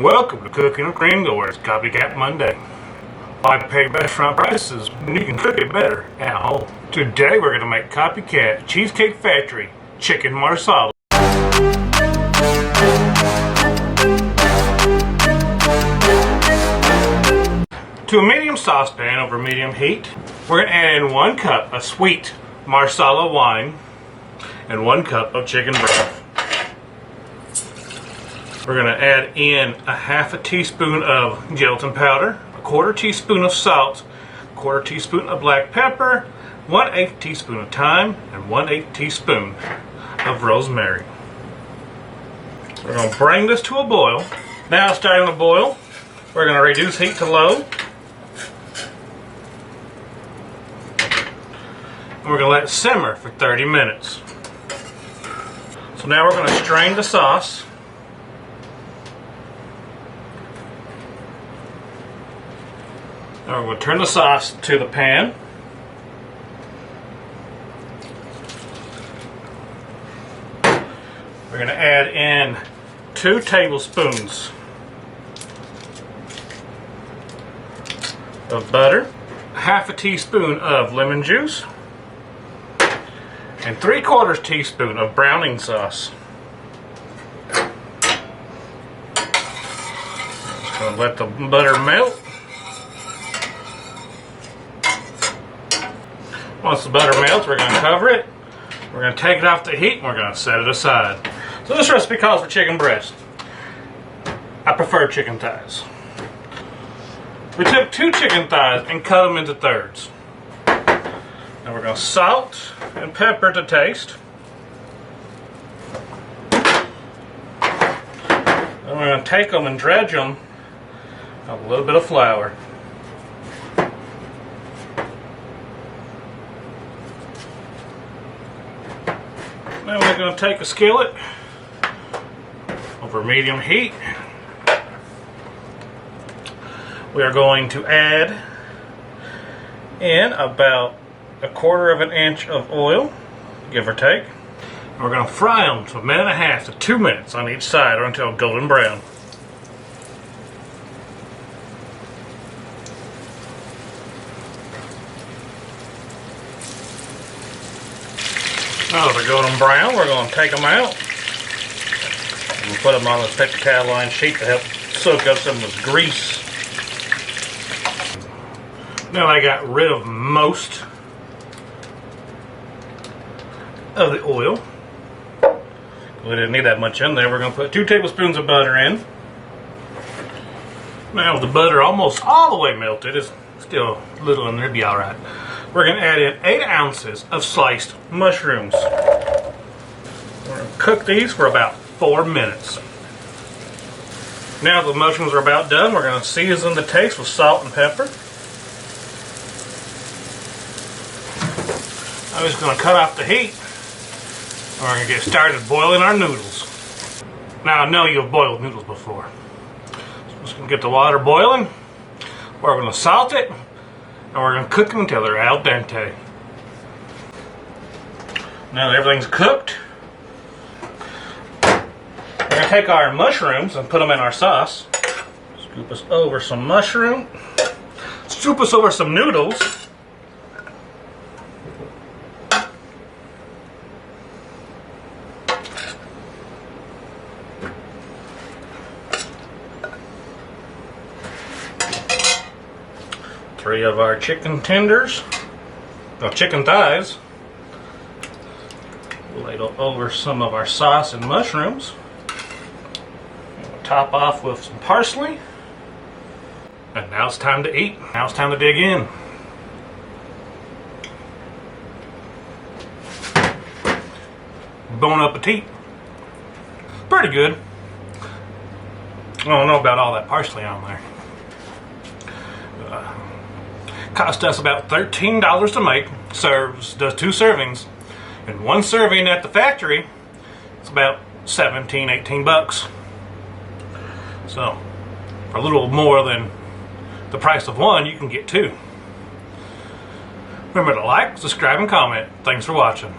Welcome to Cooking with Gringo, where it's Copycat Monday. I pay restaurant prices, and you can cook it better at home. Today we're going to make Copycat Cheesecake Factory Chicken Marsala. To a medium saucepan over medium heat, we're going to add in 1 cup of sweet marsala wine and 1 cup of chicken broth. We're going to add in a half a teaspoon of gelatin powder, a 1/4 teaspoon of salt, a 1/4 teaspoon of black pepper, 1/8 teaspoon of thyme, and 1/8 teaspoon of rosemary. We're going to bring this to a boil. Now, starting to boil, we're going to reduce heat to low. And we're going to let it simmer for 30 minutes. So now we're going to strain the sauce. Now we're going to turn the sauce to the pan. We're going to add in 2 tablespoons of butter, half a teaspoon of lemon juice, and 3/4 teaspoon of browning sauce. Just going to let the butter melt. Once the butter melts, we're going to cover it. We're going to take it off the heat and we're going to set it aside. So this recipe calls for chicken breast. I prefer chicken thighs. We took 2 chicken thighs and cut them into thirds. Now we're going to salt and pepper to taste. Then we're going to take them and dredge them with a little bit of flour. Now we're going to take a skillet over medium heat. We are going to add in about 1/4 inch of oil, give or take. And we're going to fry them for 1.5 to 2 minutes on each side or until golden brown. Now that they're golden brown, we're going to take them out and put them on this paper towel line sheet to help soak up some of this grease. Now I got rid of most of the oil. We didn't need that much in there. We're going to put 2 tablespoons of butter in. Now with the butter almost all the way melted, it's still a little in there, it'll be alright. We're going to add in 8 ounces of sliced mushrooms. We're going to cook these for about 4 minutes. Now the mushrooms are about done, we're going to season the taste with salt and pepper. I'm just going to cut off the heat. We're going to get started boiling our noodles. Now I know you've boiled noodles before. So we're just going to get the water boiling. We're going to salt it. And we're going to cook them until they're al dente. Now that everything's cooked, we're going to take our mushrooms and put them in our sauce. Scoop us over some mushroom. Scoop us over some noodles. Three of our chicken tenders, chicken thighs. Ladle over some of our sauce and mushrooms. We'll top off with some parsley. And now it's time to eat. Now it's time to dig in. Bon appetit. Pretty good. I don't know about all that parsley on there. Cost us about $13 to make. Does 2 servings, and 1 serving at the factory, it's about 17, 18 bucks. So for a little more than the price of 1, you can get 2. Remember to like, subscribe, and comment. Thanks for watching.